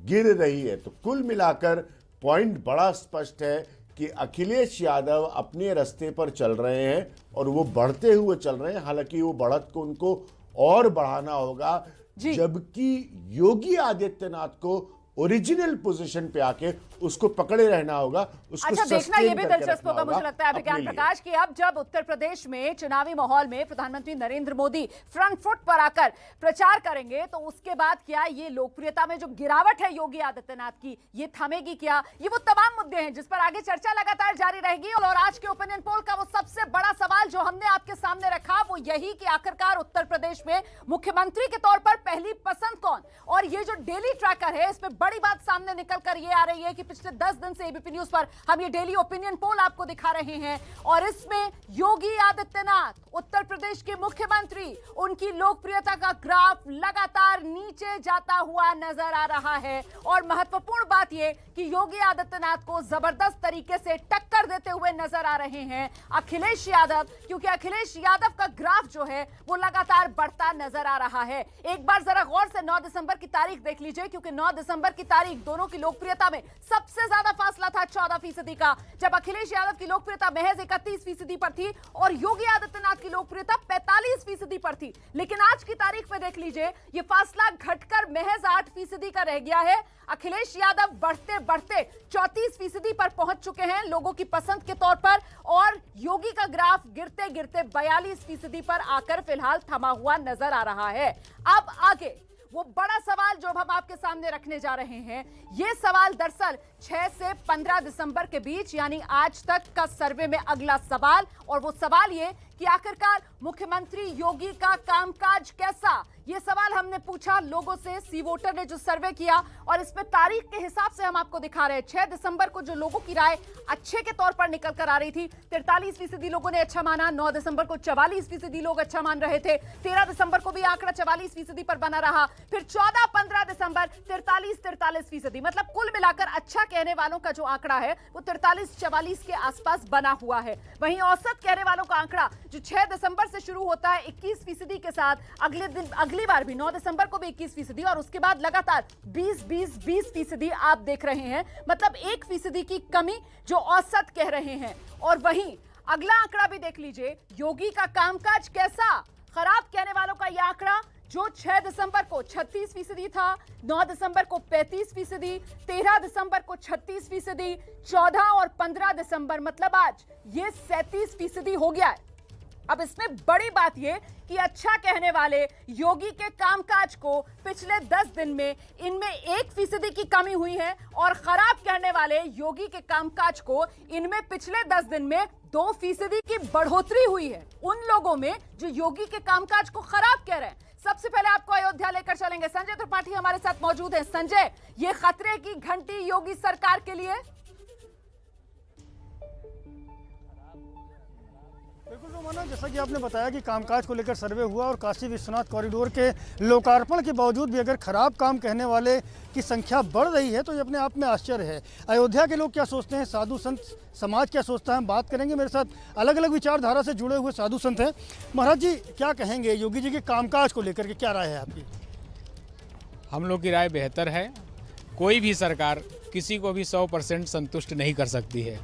गिर रही है। तो कुल मिलाकर पॉइंट बड़ा स्पष्ट है कि अखिलेश यादव अपने रास्ते पर चल रहे हैं और वो बढ़ते हुए चल रहे हैं। हालांकि वो बढ़त को उनको और बढ़ाना होगा, जबकि योगी आदित्यनाथ को ओरिजिनल पोजीशन पे आके उसको पकड़े रहना होगा, उसको अच्छा देखना ये भी दिलचस्प होगा मुझे लगता है अभिज्ञान अपने प्रकाश की अब जब उत्तर प्रदेश में चुनावी माहौल में प्रधानमंत्री नरेंद्र मोदी फ्रंट फुट पर आकर प्रचार करेंगे तो उसके बाद क्या ये लोकप्रियता में जो गिरावट है योगी आदित्यनाथ की ये थमेगी क्या? ये वो तमाम मुद्दे हैं जिस पर आगे चर्चा लगातार जारी रहेगी। और आज के ओपिनियन पोल का वो सबसे बड़ा सवाल जो हमने आपके सामने रखा वो यही कि आखिरकार उत्तर प्रदेश में मुख्यमंत्री के तौर पर पहली पसंद कौन? और ये जो डेली ट्रैकर है इसमें बड़ी बात सामने निकल कर ये आ रही है कि पिछले 10 दिन से एबीपी न्यूज पर हम ये डेली ओपिनियन पोल आपको दिखा रहे हैं और इसमें योगी आदित्यनाथ उत्तर प्रदेश के मुख्यमंत्री, उनकी लोकप्रियता का ग्राफ लगातार नीचे जाता हुआ नजर आ रहा है। और महत्वपूर्ण बात यह कि योगी आदित्यनाथ को जबरदस्त तरीके से टक्कर देते हुए नजर आ रहे हैं अखिलेश यादव, क्योंकि अखिलेश यादव का ग्राफ जो है वो लगातार बढ़ता नजर आ रहा है। एक बार जरा गौर से 9 दिसंबर की तारीख देख लीजिए, क्योंकि 9 दिसंबर की तारीख दोनों की लोकप्रियता में सबसे ज्यादा फासला था 14% का, जब अखिलेश यादव की लोकप्रियता महज 31% पर थी और योगी आदित्यनाथ की लोकप्रियता 45% पर थी। लेकिन आज की तारीख में देख लीजिए ये फासला घटकर महज 8% का रह गया है। अखिलेश यादव बढ़ते बढ़ते 34% पर पहुंच चुके हैं लोगों की पसंद के तौर पर, और योगी का ग्राफ गिरते गिरते 42% पर आकर फिलहाल थमा हुआ नजर आ रहा है। अब आगे वो बड़ा सवाल जो हम आपके सामने रखने जा रहे हैं, ये सवाल दरअसल 6 से 15 दिसंबर के बीच यानी आज तक का सर्वे में अगला सवाल, और वो सवाल ये कि आखिरकार मुख्यमंत्री योगी का कामकाज कैसा? ये सवाल हमने पूछा लोगों से, सी वोटर ने जो सर्वे किया, और इसमें तारीख के हिसाब से हम आपको दिखा रहे हैं। 6 दिसंबर को जो लोगों की राय अच्छे के तौर पर निकल कर आ रही थी, 43% लोगों ने अच्छा माना। 9 दिसंबर को 44% लोग अच्छा मान रहे थे। 13 दिसंबर को भी आंकड़ा 44% पर बना रहा। फिर 14-15 दिसंबर 43-43%, मतलब कुल मिलाकर अच्छा कहने वालों का जो आंकड़ा है वो 43-44 के आसपास बना हुआ है। वहीं औसत कहने वालों का आंकड़ा जो 6 दिसंबर से शुरू होता है 21% के साथ, अगले दिन अगली बार भी 9 दिसंबर को भी 21% और उसके बाद लगातार 20% आप देख रहे हैं, मतलब 1% की कमी जो औसत कह रहे हैं। और वहीं अगला आंकड़ा भी देख लीजिए, योगी का कामकाज कैसा? खराब कहने वालों का यह आंकड़ा जो 6 दिसंबर को 36% था, 9 दिसंबर को 35%, 13 दिसंबर को 36%, 14 और 15 दिसंबर मतलब आज ये 37% हो गया है। अब इसमें बड़ी बात यह कि अच्छा कहने वाले योगी के कामकाज को पिछले 10 दिन में इनमें 1% की कमी हुई है, और खराब कहने वाले योगी के कामकाज को इनमें पिछले 10 दिन में 2% की बढ़ोतरी हुई है उन लोगों में जो योगी के कामकाज को खराब कह रहे हैं। सबसे पहले आपको अयोध्या लेकर चलेंगे, संजय त्रिपाठी हमारे साथ मौजूद है। संजय, ये खतरे की घंटी योगी सरकार के लिए? बिल्कुल रोमाना, जैसा कि आपने बताया कि कामकाज को लेकर सर्वे हुआ और काशी विश्वनाथ कॉरिडोर के लोकार्पण के बावजूद भी अगर खराब काम कहने वाले की संख्या बढ़ रही है तो ये अपने आप में आश्चर्य है। अयोध्या के लोग क्या सोचते हैं, साधु संत समाज क्या सोचता है, हम बात करेंगे। मेरे साथ अलग अलग विचारधारा से जुड़े हुए साधु संत हैं। महाराज जी क्या कहेंगे, योगी जी के कामकाज को लेकर के क्या राय है आपकी? हम लोग की राय बेहतर है। कोई भी सरकार किसी को भी 100% संतुष्ट नहीं कर सकती है।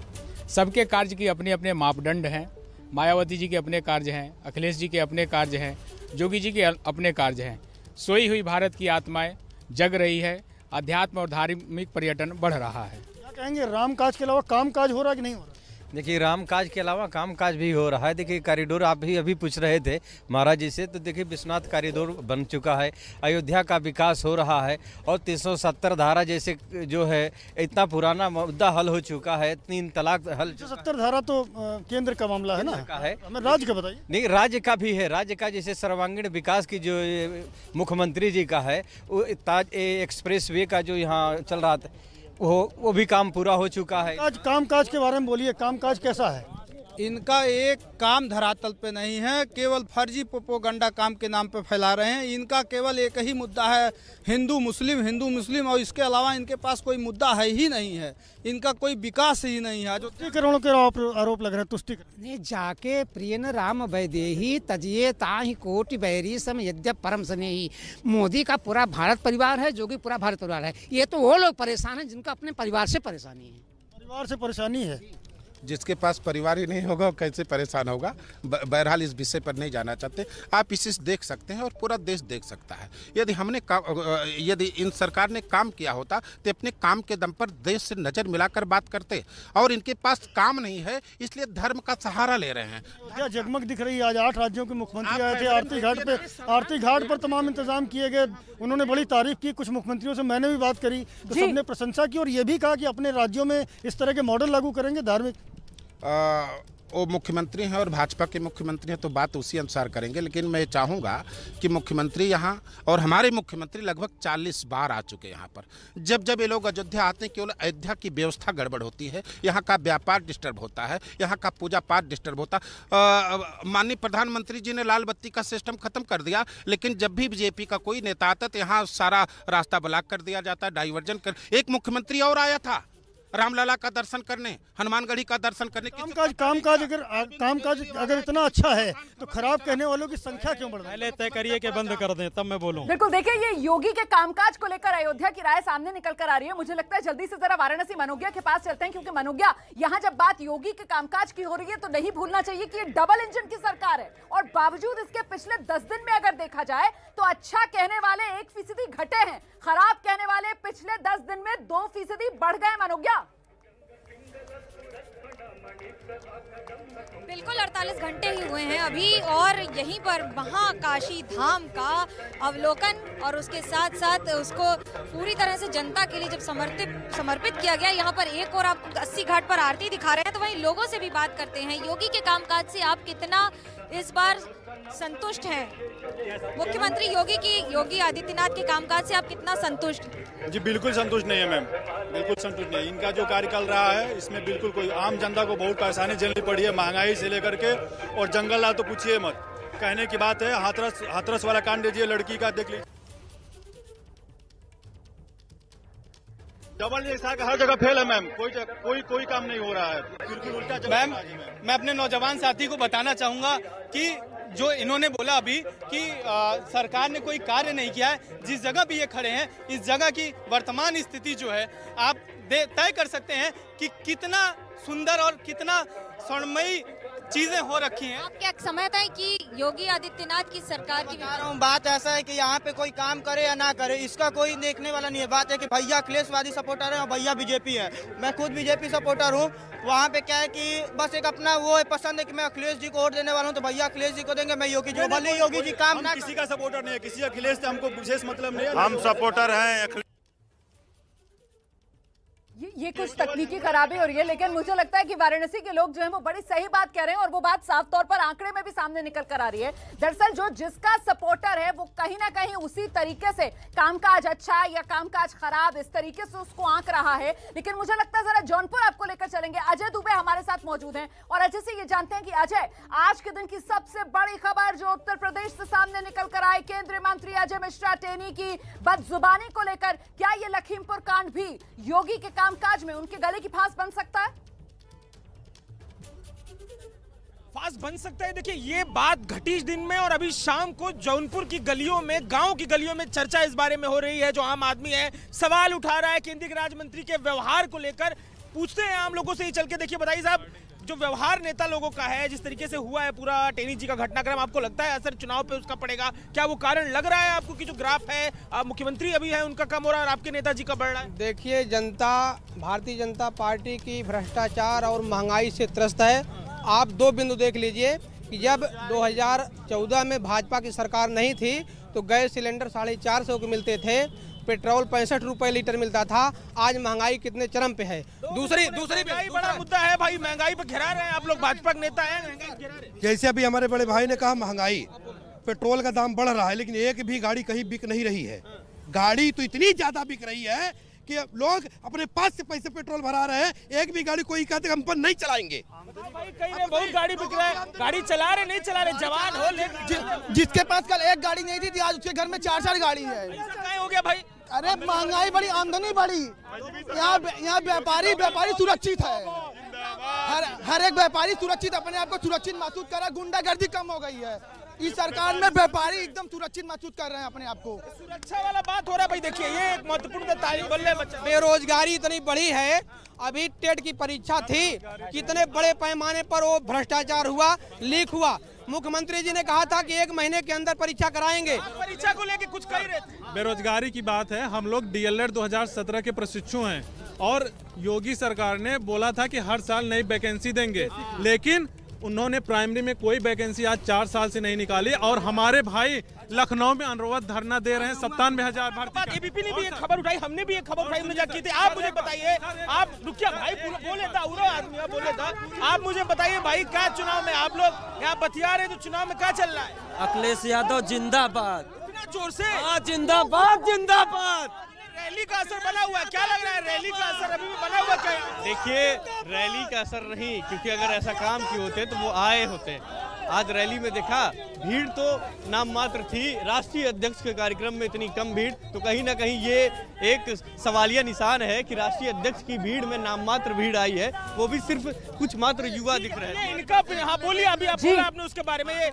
सबके कार्य की अपने अपने मापदंड हैं। मायावती जी के अपने कार्य हैं, अखिलेश जी के अपने कार्य हैं, योगी जी के अपने कार्य हैं। सोई हुई भारत की आत्माएं जग रही है, अध्यात्म और धार्मिक पर्यटन बढ़ रहा है। क्या कहेंगे, राम काज के अलावा काम काज हो रहा है कि नहीं हो रहा? देखिए, राम काज के अलावा काम काज भी हो रहा है। देखिए, कॉरिडोर आप भी अभी पूछ रहे थे महाराज जी से, तो देखिए विश्वनाथ कॉरिडोर बन चुका है, अयोध्या का विकास हो रहा है और 370 धारा जैसे जो है इतना पुराना मुद्दा हल हो चुका है। 3 तलाक हल। 370 धारा तो केंद्र का मामला है ना, का है, हमें राज्य का बताइए। नहीं, राज्य का भी है। राज्य का जैसे सर्वांगीण विकास की जो मुख्यमंत्री जी का है, वो ताज एक्सप्रेस वे का जो यहाँ चल रहा था वो भी काम पूरा हो चुका है। आज कामकाज के बारे में बोलिए, कामकाज कैसा है? इनका एक काम धरातल पे नहीं है, केवल फर्जी प्रोपोगंडा काम के नाम पे फैला रहे हैं। इनका केवल एक ही मुद्दा है, हिंदू मुस्लिम, और इसके अलावा इनके पास कोई मुद्दा है ही नहीं है। इनका कोई विकास ही नहीं है। जो तुष्टिकरणों के आरोप लग रहे हैं, तुष्टिकरण जाके प्रियन राम वैदेही तजिए ताहि कोटि बैरी सम यद्यप परम स्नेही। मोदी का पूरा भारत परिवार है, जो कि पूरा भारत परिवार है। ये तो वो लोग परेशान हैं जिनका अपने परिवार से परेशानी है। परिवार से परेशानी है, जिसके पास परिवार ही नहीं होगा कैसे परेशान होगा। बहरहाल इस विषय पर नहीं जाना चाहते। आप इसे देख सकते हैं और पूरा देश देख सकता है। यदि इन सरकार ने काम किया होता तो अपने काम के दम पर देश से नजर मिलाकर बात करते, और इनके पास काम नहीं है इसलिए धर्म का सहारा ले रहे हैं। क्या जगमग दिख रही है। आज 8 राज्यों के मुख्यमंत्री आए थे आरती घाट पर तमाम इंतजाम किए गए। उन्होंने बड़ी तारीफ की, कुछ मुख्यमंत्रियों से मैंने भी बात करी तो सबने प्रशंसा की और ये भी कहा कि अपने राज्यों में इस तरह के मॉडल लागू करेंगे धार्मिक। वो मुख्यमंत्री हैं और भाजपा के मुख्यमंत्री हैं तो बात उसी अनुसार करेंगे, लेकिन मैं चाहूँगा कि मुख्यमंत्री यहाँ और हमारे मुख्यमंत्री लगभग 40 बार आ चुके हैं यहाँ पर। जब ये लोग अयोध्या आते हैं केवल अयोध्या की व्यवस्था गड़बड़ होती है, यहाँ का व्यापार डिस्टर्ब होता है, यहाँ का पूजा पाठ डिस्टर्ब होता है। माननीय प्रधानमंत्री जी ने लाल बत्ती का सिस्टम खत्म कर दिया, लेकिन जब भी बीजेपी का कोई नेता आता तो यहाँ सारा रास्ता ब्लॉक कर दिया जाता है, डाइवर्जन कर। एक मुख्यमंत्री और आया था रामलला का दर्शन करने, हनुमानगढ़ी का दर्शन करने। कामकाज अगर इतना अच्छा है तो खराब कहने वालों की संख्या क्यों बढ़ रही है? पहले तय करिए कि बंद कर दें तब मैं बोलूं। बिल्कुल, देखिए ये योगी के कामकाज को लेकर अयोध्या की राय सामने निकल कर आ रही है। मुझे लगता है जल्दी से जरा वाराणसी मनोज्ञा के पास चलते हैं, क्योंकि मनोज्ञा यहाँ जब बात योगी के कामकाज की हो रही है तो नहीं भूलना चाहिए कि ये डबल इंजन की सरकार है और बावजूद इसके पिछले 10 दिन में अगर देखा जाए तो अच्छा कहने वाले 1% घटे हैं, खराब कहने वाले पिछले 10 दिन में 2% बढ़ गए। मनोज्ञा, बिल्कुल 48 घंटे ही हुए हैं अभी और यहीं पर महाकाशी धाम का अवलोकन और उसके साथ साथ उसको पूरी तरह से जनता के लिए जब समर्पित किया गया। यहाँ पर एक और आपको 80 घाट पर आरती दिखा रहे हैं, तो वहीं लोगों से भी बात करते हैं। योगी के कामकाज से आप कितना इस बार संतुष्ट हैं? मुख्यमंत्री योगी आदित्यनाथ के कामकाज से आप कितना संतुष्ट? जी बिल्कुल संतुष्ट नहीं है मैम, बिल्कुल संतुष्ट नहीं है। इनका जो कार्य चल रहा है इसमें बिल्कुल कोई आम जनता को बहुत परेशानी झेलनी पड़ी है, महंगाई से लेकर के, और जंगल राज तो पूछिए मत। कहने की बात है, हाथरस वाला कांड लीजिए, लड़की का देख लीजिए, डबल हर जगह फेल है मैम। कोई काम नहीं हो रहा है, बिल्कुल उल्टा। मैम, मैं अपने नौजवान साथी को बताना चाहूंगा कि जो इन्होंने बोला अभी कि सरकार ने कोई कार्य नहीं किया है, जिस जगह भी ये खड़े हैं इस जगह की वर्तमान स्थिति जो है आप तय कर सकते हैं कि कितना सुंदर और कितना स्वर्णमयी चीजें हो रखी हैं। आप क्या समझते हैं कि योगी आदित्यनाथ की सरकार की बात ऐसा है कि यहाँ पे कोई काम करे या ना करे इसका कोई देखने वाला नहीं है। बात है कि भैया अखिलेशवादी सपोर्टर है और भैया बीजेपी है। मैं खुद बीजेपी सपोर्टर हूँ। वहाँ पे क्या है कि बस एक अपना वो है पसंद है कि मैं अखिलेश जी को वोट देने वाला हूँ, तो भैया अखिलेश जी को देंगे, मैं योगी जी को। भले योगी जी काम ना, किसी का सपोर्टर नहीं है, किसी अखिलेश से हमको विशेष मतलब नहीं है। हम सपोर्टर हैं। ये कुछ तकनीकी खराबी हो रही है, लेकिन मुझे लगता है कि वाराणसी के लोग जो है वो बड़ी सही बात कह रहे हैं और वो बात साफ तौर पर आंकड़े में भी सामने निकल कर आ रही है। दरअसल जो जिसका सपोर्टर है वो कहीं ना कहीं उसी तरीके से कामकाज अच्छा या कामकाज खराब इस तरीके से उसको आंक रहा है। लेकिन मुझे लगता है जरा जौनपुर आपको लेकर चलेंगे। अजय दुबे हमारे साथ मौजूद हैं और अजय से ये जानते हैं कि अजय, आज के दिन की सबसे बड़ी खबर जो उत्तर प्रदेश से सामने निकल कर आई, केंद्रीय मंत्री अजय मिश्रा टेनी की बदजुबानी को लेकर, क्या ये लखीमपुर कांड भी योगी के कामकाज में उनके गले की फांस बन सकता है? फांस बन सकता है। देखिए, ये बात घटी इस दिन में और अभी शाम को जौनपुर की गलियों में, गांव की गलियों में चर्चा इस बारे में हो रही है। जो आम आदमी है सवाल उठा रहा है केंद्रीय गृह राज्य मंत्री के व्यवहार को लेकर। पूछते हैं आम लोगों से ही चल के। देखिए बताइए साहब, जो व्यवहार नेता लोगों का है, जिस तरीके से हुआ है पूरा टेनी जी का घटनाक्रम, आपको लगता है असर चुनाव पे उसका पड़ेगा? क्या वो कारण लग रहा है आपको कि जो ग्राफ है मुख्यमंत्री अभी है उनका कम हो रहा है और आपके नेताजी का बढ़ रहा है? देखिए, जनता भारतीय जनता पार्टी की भ्रष्टाचार और महंगाई से त्रस्त है। आप दो बिंदु देख लीजिए कि जब 2014 में भाजपा की सरकार नहीं थी तो गैस सिलेंडर 450 के मिलते थे, पेट्रोल 65 रुपए लीटर मिलता था। आज महंगाई कितने चरम पे है। दूसरी बड़ा मुद्दा है भाई, महंगाई पे घिरा रहे हैं आप लोग, भाजपा के नेता हैं, महंगाई पे घिरा रहे हैं। जैसे अभी हमारे बड़े भाई ने कहा, महंगाई, पेट्रोल का दाम बढ़ रहा है लेकिन एक भी गाड़ी कहीं बिक नहीं रही है। गाड़ी तो इतनी ज्यादा बिक रही है कि लोग अपने पास से पैसे पेट्रोल भरा रहे हैं, एक भी गाड़ी कोई कहते हम पर नहीं चलाएंगे। भाई कहीं में बहुत गाड़ी बिक रहा है, गाड़ी चला रहे नहीं चला रहे, जवान हो जिसके पास कल एक गाड़ी नहीं थी आज उसके घर में 4 गाड़ी है। क्या हो गया भाई? अरे महंगाई बढ़ी, आमदनी बढ़ी, यहाँ व्यापारी सुरक्षित है। हर एक व्यापारी सुरक्षित, अपने आप को सुरक्षित महसूस कर रहा है। गुंडागर्दी कम हो गई है। इस सरकार में व्यापारी एकदम सुरक्षित महसूस कर रहे हैं अपने आप को। सुरक्षा वाला बात हो रहा है भाई। देखिए, ये एक महत्वपूर्ण बच्चा, बेरोजगारी इतनी बढ़ी है। अभी टेट की परीक्षा थी, कितने बड़े पैमाने पर वो भ्रष्टाचार हुआ, लीक हुआ। मुख्यमंत्री जी ने कहा था कि 1 महीने के अंदर परीक्षा कराएंगे। परीक्षा को लेके कुछ कह रहे थे। बेरोजगारी की बात है। हम लोग DLED 2017 के प्रशिक्षु हैं और योगी सरकार ने बोला था कि हर साल नई वैकेंसी देंगे, लेकिन उन्होंने प्राइमरी में कोई वैकेंसी आज 4 साल से नहीं निकाली। और हमारे भाई लखनऊ में अनवरत धरना दे रहे हैं। 97,000 भर्ती। एबीपी ने भी एक खबर उठाई, हमने भी एक खबर उठाई, मजाक की थी। आप मुझे बताइए, आप रुकिया भाई, बोले था उरा आदमी बोले था। आप मुझे बताइए भाई, क्या चुनाव में आप लोग यहाँ बतिया रहे, तो चुनाव में क्या चल रहा है? अखिलेश यादव जिंदाबाद। इतना जोर से? जिंदाबाद जिंदाबाद। रैली का असर बना हुआ है, क्या लग रहा है? रैली का असर अभी भी बना हुआ क्या? देखिए, रैली का असर नहीं, क्योंकि अगर ऐसा काम किए होते तो वो आए होते। आज रैली में देखा, भीड़ तो नाम मात्र थी। राष्ट्रीय अध्यक्ष के कार्यक्रम में इतनी कम भीड़, तो कहीं ना कहीं ये एक सवालिया निशान है कि राष्ट्रीय अध्यक्ष की भीड़ में नाम मात्र भीड़ आई है, वो भी सिर्फ कुछ मात्र युवा दिख रहे हैं। इनका हाँ बोलिए, अभी आप बोला आपने उसके बारे में। ये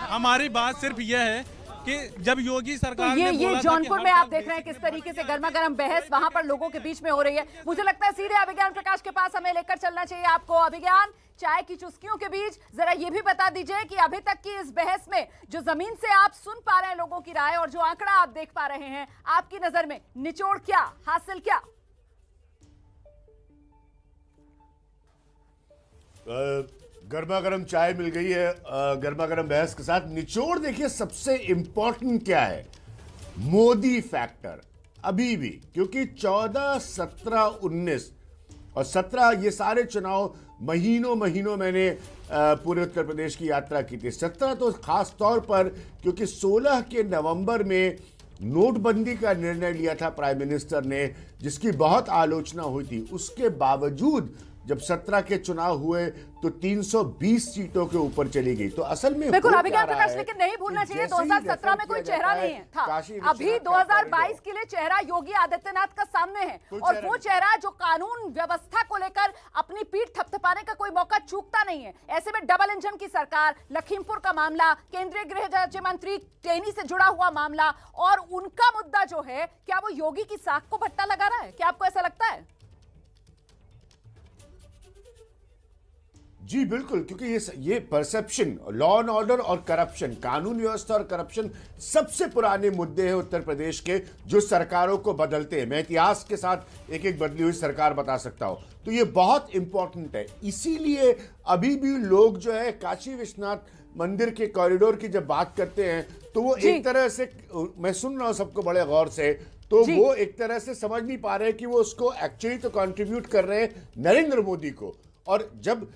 हमारी बात सिर्फ यह है कि जब योगी सरकार तो ये जौनपुर में आप देख रहे हैं किस तरीके से गर्मा गर्म बहस वहां पर लोगों के बीच में हो रही है। मुझे लगता है सीधे अभिज्ञान प्रकाश के पास हमें लेकर चलना चाहिए आपको। अभिज्ञान, चाय की चुस्कियों के बीच जरा ये भी बता दीजिए कि अभी तक की इस बहस में जो जमीन से आप सुन पा रहे हैं लोगों की राय और जो आंकड़ा आप देख पा रहे हैं, आपकी नजर में निचोड़ क्या, हासिल क्या? गर्मा गर्म चाय मिल गई है गर्मा गर्म बहस के साथ। निचोड़ देखिए, सबसे इंपॉर्टेंट क्या है? मोदी फैक्टर अभी भी, क्योंकि 14, 17, 19 और 17 ये सारे चुनाव महीनों मैंने पूरे उत्तर प्रदेश की यात्रा की थी। 17 तो खास तौर पर क्योंकि 16 के नवंबर में नोटबंदी का निर्णय लिया था प्राइम मिनिस्टर ने, जिसकी बहुत आलोचना हुई थी। उसके बावजूद जब 17 के चुनाव हुए तो 320 सीटों के ऊपर चली गई। तो असल में बिल्कुल अभिज्ञान प्रकाश, लेकिन नहीं भूलना चाहिए 2017 में कोई चेहरा नहीं है था। अभी 2022 के लिए चेहरा योगी आदित्यनाथ का सामने है और वो चेहरा जो कानून व्यवस्था को लेकर अपनी पीठ थपथपाने का कोई मौका चूकता नहीं है। ऐसे में डबल इंजन की सरकार, लखीमपुर का मामला, केंद्रीय गृह राज्य मंत्री टेनी से जुड़ा हुआ मामला और उनका मुद्दा जो है, क्या वो योगी की साख को भट्टा लगा रहा है? क्या आपको ऐसा लगता है? जी बिल्कुल, क्योंकि ये परसेप्शन, लॉ एंड ऑर्डर और करप्शन, कानून व्यवस्था और करप्शन सबसे पुराने मुद्दे हैं उत्तर प्रदेश के, जो सरकारों को बदलते हैं। मैं इतिहास के साथ एक एक बदली हुई सरकार बता सकता हूं। तो ये बहुत इंपॉर्टेंट है। इसीलिए अभी भी लोग जो है काशी विश्वनाथ मंदिर के कॉरिडोर की जब बात करते हैं तो वो एक तरह से, मैं सुन रहा हूं सबको बड़े गौर से, तो वो एक तरह से समझ नहीं पा रहे कि वो उसको एक्चुअली तो कंट्रीब्यूट कर रहे हैं नरेंद्र मोदी को, और जब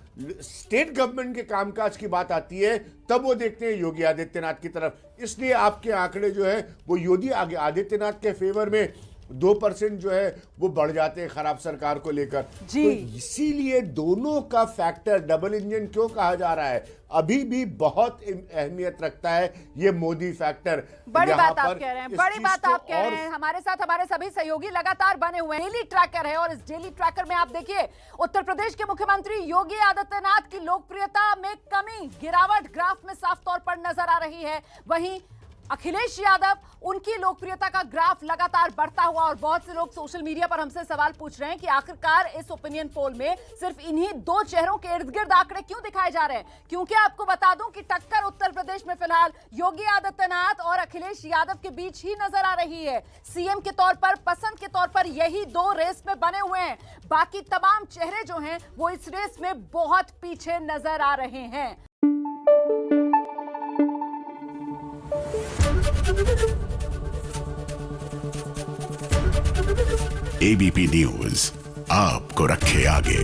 स्टेट गवर्नमेंट के कामकाज की बात आती है तब वो देखते हैं योगी आदित्यनाथ की तरफ। इसलिए आपके आंकड़े जो है वो योगी आदित्यनाथ के फेवर में 2% जो है वो बढ़ जाते हैं खराब सरकार को लेकर। तो इसीलिए दोनों का फैक्टर डबल इंजन क्यों कहा जा रहा है, अभी भी बहुत अहमियत रखता है ये मोदी फैक्टर। बड़ी बात आप कह रहे हैं, बड़ी बात आप कह रहे हैं। हमारे साथ हमारे सभी सहयोगी लगातार बने हुए हैं। डेली ट्रैकर है और इस डेली ट्रैकर में आप देखिए उत्तर प्रदेश के मुख्यमंत्री योगी आदित्यनाथ की लोकप्रियता में कमी, गिरावट ग्राफ में साफ तौर पर नजर आ रही है। वहीं अखिलेश यादव, उनकी लोकप्रियता का ग्राफ लगातार बढ़ता हुआ, और बहुत से लोग सोशल मीडिया पर हमसे सवाल पूछ रहे हैं कि आखिरकार इस ओपिनियन पोल में सिर्फ इन्हीं दो चेहरों के इर्द गिर्द आंकड़े क्यों दिखाए जा रहे हैं। क्योंकि आपको बता दूं कि टक्कर उत्तर प्रदेश में फिलहाल योगी आदित्यनाथ और अखिलेश यादव के बीच ही नजर आ रही है। सीएम के तौर पर, पसंद के तौर पर यही दो रेस में बने हुए हैं। बाकी तमाम चेहरे जो हैं वो इस रेस में बहुत पीछे नजर आ रहे हैं। एबीपी न्यूज आपको रखे आगे।